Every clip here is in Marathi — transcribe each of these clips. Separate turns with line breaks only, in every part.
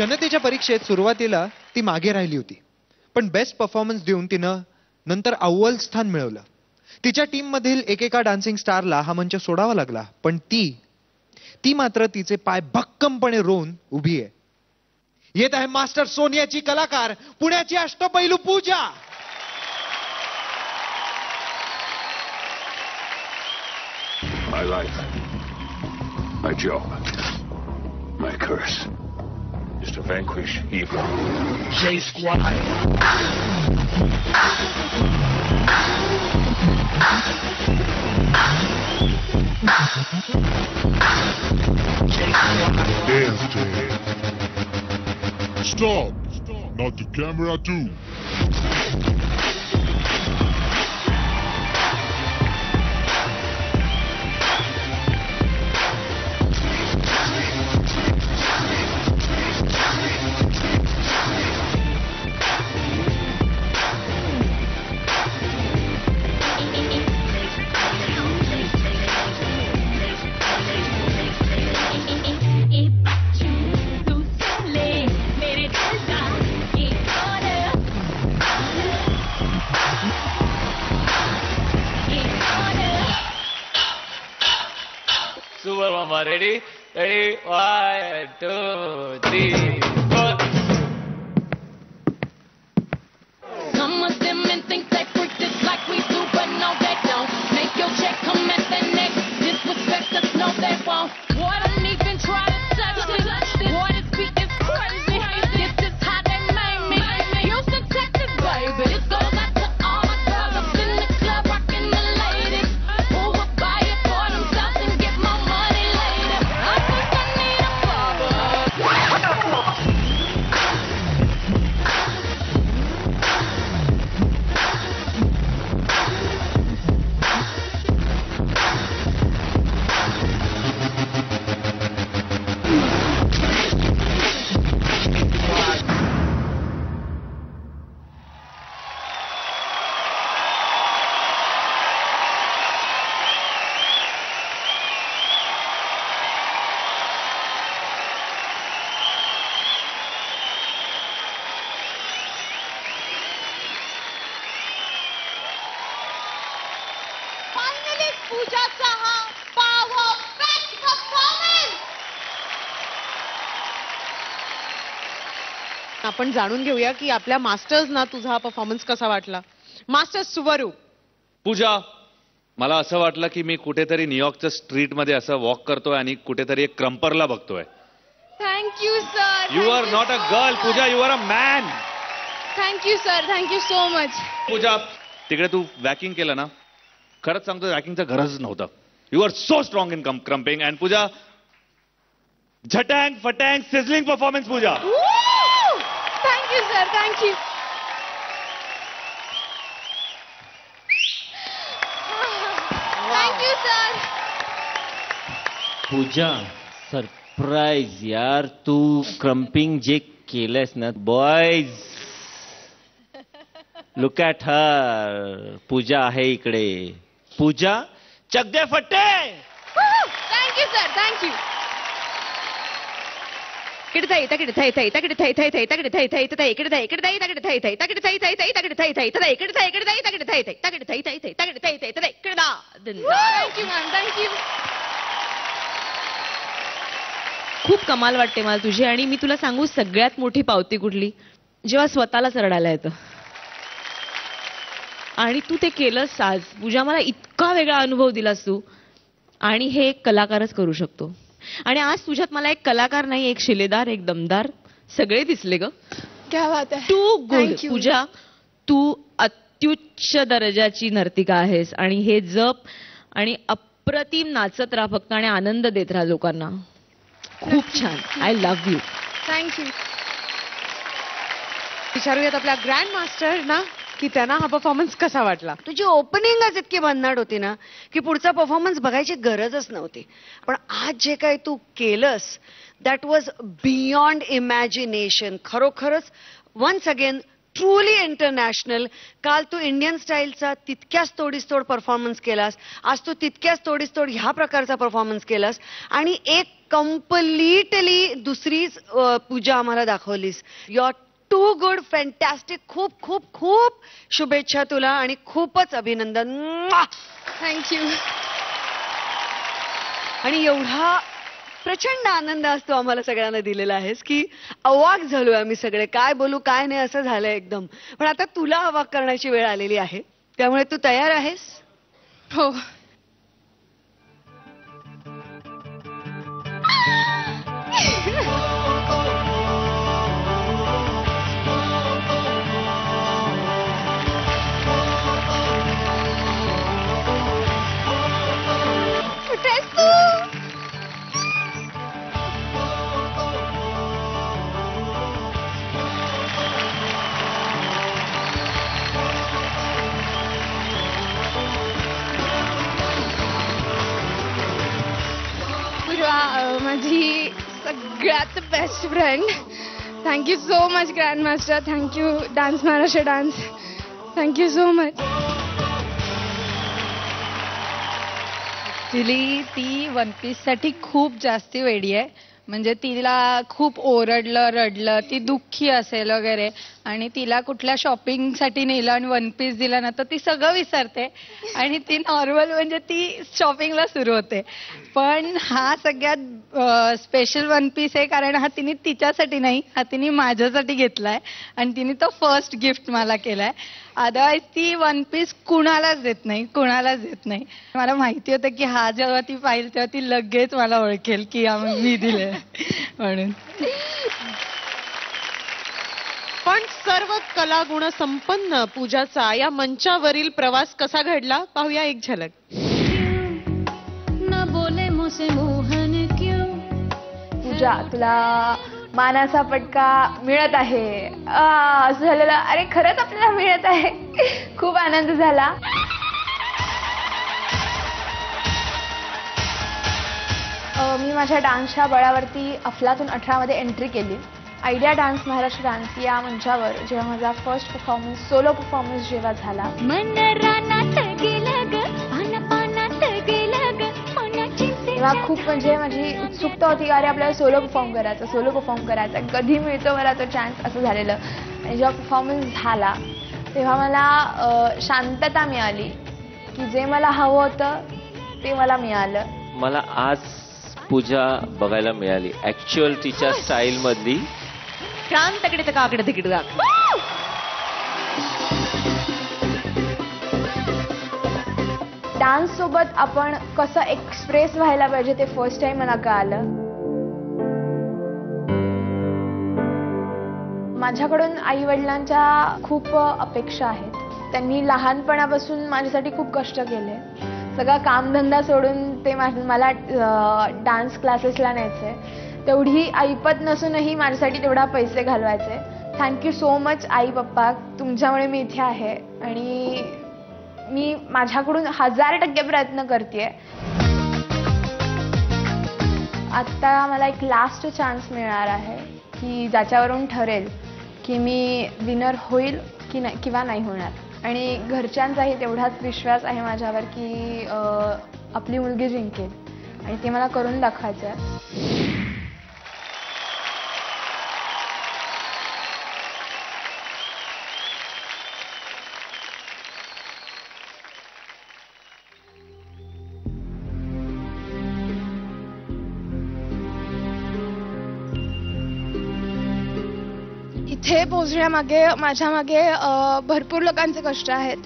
जनतेच्या परीक्षेत सुरुवातीला ती मागे राहिली होती, पण बेस्ट परफॉर्मन्स देऊन तिनं नंतर अव्वल स्थान मिळवलं. तिच्या टीम मधील एकेका डान्सिंग स्टारला हा मंच सोडावा लागला, पण ती मात्र तिचे पाय भक्कमपणे रोवून उभी आहे. येत आहे मास्टर सोनियाची कलाकार, पुण्याची अष्टपैलू पूजा.
My life, my job, my curse is to vanquish evil. J Squad.
Dance team. Stop. Now the camera too.
Super Mama, ready? Ready? 1, 2, 3, 4.
Some of them men think they freak this like we do, but no they don't. Make your check come at the neck. Disrespect us, no they won't. Boy, don't even try to touch it. Boy, this beat is crazy. This is how they made me. Houston, Texas, baby. This goes out to all my girls up in the club, rocking the ladies. Who would buy it for themselves and get my money later? I think I need a father.
Finally पूजाचा हा पॉवर पॅक परफॉर्मन्स.
आपण जाणून घेऊया की आपल्या मास्टर्स ना तुझा हा परफॉर्मन्स कसा वाटला. मास्टर्स सुवरू.
पूजा, मला असं वाटलं की मी कुठेतरी न्यूयॉर्कच्या स्ट्रीट मध्ये असं वॉक करतोय आणि कुठेतरी एक क्रम्परला बघतोय.
Thank you sir.
You are not a girl Pooja, you are a man.
Thank you sir. Thank you so much.
Pooja, तिकडे तू वॅकिंग केलं ना, खरंच सांगतो वॅकिंगचं गरज नव्हतं. You are so strong in krumping. And Pooja, झटँग फटँग sizzling performance Pooja.
Thank you sir. Thank you. Thank you sir.
Pooja, surprise यार. तू क्रम्पिंग जे केलंयस ना, boys look at her. Pooja आहे इकडे. पूजा, चकदे फट्टे.
Thank you sir. थँक्यू.
इकडे थाई तकडे थाई थाई तकडे थाई थाई थाई तकडे थाई थाई तकडे इकडे थाई इकडे थाई तकडे थाई थाई तकडे थाई थाई थाई तकडे थाई थाई तकडे इकडे थाई इकडे थाई तकडे थाई थाई तकडे थाई थाई थाई तकडे थाई थाई तकडे इकडे दा.
Thank you ma'am. थँक्यू.
खूप कमाल वाटते मला तुझी. आणि मी तुला सांगू सगळ्यात मोठी पावती कुठली, जेव्हा स्वतःलाच रडायला येतं आणि तू ते केलंस आज. पूजा, मला इतका वेगळा अनुभव दिलास तू. आणि हे एक कलाकारच करू शकतो. आणि आज तुझ्यात मला एक कलाकार नाही, एक शिलेदार, एक दमदार सगळे दिसले ग.
क्या बात आहे.
तू गुड.
Thank you.
पूजा, तू अत्युच्च दर्जाची नर्तिका आहेस आणि हे जप आणि अप्रतिम नाचत राहा फक्त आणि आनंद देत राहा लोकांना. खूप छान. I love you.
थँक्यू.
विचारूयात आपल्या ग्रँड मास्टर ना की त्यांना हा परफॉर्मन्स कसा वाटला.
तुझी ओपनिंगच इतकी भन्नाट होती ना की पुढचा परफॉर्मन्स बघायची गरजच नव्हती. पण आज जे काही तू केलंस दॅट वॉज बियॉन्ड इमॅजिनेशन. खरोखरच वन्स अगेन ट्रूली इंटरनॅशनल. काल तू इंडियन स्टाईलचा तितक्याच तोडीसतोड परफॉर्मन्स केलास. आज तू तितक्याच तोडीसतोड ह्या प्रकारचा परफॉर्मन्स केलास. आणि एक कम्प्लिटली दुसरीच पूजा आम्हाला दाखवलीस. You are too good, fantastic. खूप खूप खूप शुभेच्छा तुला आणि खूपच अभिनंदन.
थँक्यू.
आणि एवढा प्रचंड आनंद असतो आम्हाला सगळ्यांना दिलेला आहेस की अवाक झालोय आम्ही सगळे. काय बोलू काय नाही असं झालंय एकदम. पण आता तुला अवाक करण्याची वेळ आलेली आहे, त्यामुळे तू तयार आहेस?
हो. माझी सगळ्यात best friend. Thank you so much grand master. Thank you dance Maharashtra dance. Thank you so much.
ती वन पीस साठी खूप जास्ती वेडी आहे. म्हणजे तिला खूप ओरडलं रडलं, ती दुःखी असेल वगैरे, आणि तिला कुठल्या शॉपिंगसाठी नेलं आणि वन पीस दिला ना तर ती सगळं विसरते आणि ती नॉर्मल म्हणजे ती शॉपिंगला सुरू होते. पण हा सगळ्यात स्पेशल वन पीस आहे, कारण हा तिने तिच्यासाठी नाही, हा तिने माझ्यासाठी घेतलाय आणि तिने तो फर्स्ट गिफ्ट मला केलाय. अदरवाईज ती वन पीस कुणालाच देत नाही. मला माहिती होतं की हा जेव्हा ती पाहिल तेव्हा ती लगेच मला ओळखेल की मी दिले म्हणून.
पण सर्व कलागुण संपन्न पूजाचा या मंचावरील प्रवास कसा घडला पाहूया एक झलक.
पूजा, तुला मानाचा पटका मिळत आहे असं झालेलं. अरे खरंच आपल्याला मिळत आहे. खूप आनंद झाला. मी माझ्या डान्सच्या बळावरती अफलातून 18 मध्ये एंट्री केली. आयडिया डान्स महाराष्ट्र डान्स या मंचावर जेव्हा माझा फर्स्ट परफॉर्मन्स, सोलो परफॉर्मन्स जेव्हा झाला, तेव्हा खूप म्हणजे माझी उत्सुकता होती की अरे आपल्याला सोलो परफॉर्म करायचा, कधी मिळतो मला तो चान्स असं झालेलं. आणि जेव्हा परफॉर्मन्स झाला तेव्हा मला शांतता मिळाली की जे मला हवं होतं ते मला मिळालं.
मला आज पूजा बघायला मिळाली ऍक्च्युअल तिच्या स्टाईल मधली.
क्रांतकडे काकडे तिकडे.
डान्स सोबत आपण कसं एक्सप्रेस व्हायला पाहिजे ते फर्स्ट टाइम मला कळालं. माझ्याकडून आई वडिलांच्या खूप अपेक्षा आहेत. त्यांनी लहानपणापासून माझ्यासाठी खूप कष्ट केले. सगळा कामधंदा सोडून ते मला डान्स क्लासेसला न्यायचे. तेवढी ऐपत नसूनही माझ्यासाठी तेवढा पैसे घालवायचे. थँक्यू सो मच आई पप्पा, तुमच्यामुळे मी इथे आहे आणि मी माझ्याकडून 1000% प्रयत्न करतेय. आता मला एक लास्ट चान्स मिळणार आहे की ज्याच्यावरून ठरेल की मी विनर होईल की नाही किंवा नाही होणार. आणि घरच्यांचाही तेवढाच विश्वास आहे माझ्यावर की आपली मुलगी जिंकेल आणि ते मला करून दाखवायचं आहे. इथे पोहोचण्यामागे माझ्या मागे भरपूर लोकांचे कष्ट आहेत.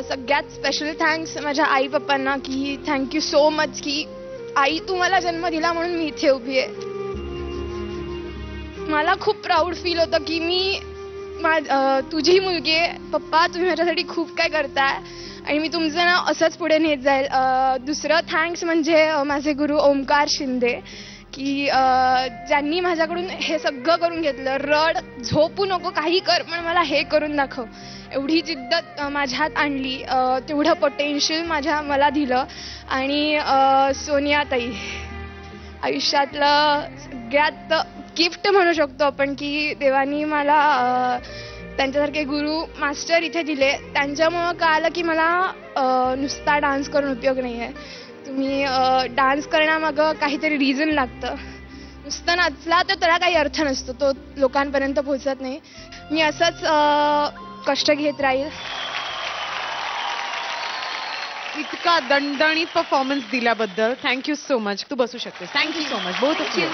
सगळ्यात स्पेशल थँक्स माझ्या आई पप्पांना की थँक्यू सो मच की आई तू मला जन्म दिला म्हणून मी इथे उभी आहे. मला खूप प्राऊड फील होतं की मी तुझी मुलगी आहे. पप्पा तुम्ही माझ्यासाठी खूप काय करताय आणि मी तुमचं नाव असंच पुढे नेत जाईल. दुसरं थँक्स म्हणजे माझे गुरु ओमकार शिंदे की ज्यांनी माझ्याकडून हे सगळं करून घेतलं. रड, झोपू नको, काही कर, पण मला हे करून दाखव, एवढी जिद्द माझ्यात आणली. तेवढं पोटेन्शियल मला दिलं. आणि सोनियाताई आयुष्यातलं सगळ्यात गिफ्ट म्हणू शकतो आपण की देवानी मला त्यांच्यासारखे गुरु मास्टर इथे दिले. त्यांच्यामुळं कळालं की मला नुसता डान्स करून उपयोग नाही आहे. तुम्ही डान्स करण्यामागं काहीतरी रिझन लागतं. नुसतं नाचला तर त्याला काही अर्थ नसतो, तो लोकांपर्यंत पोहोचत नाही. मी असंच कष्ट घेत राहील.
इतका दणदणीत परफॉर्मन्स दिल्याबद्दल थँक्यू सो मच. तू बसू शकतेस. Thank you so much. बहुत अच्छी.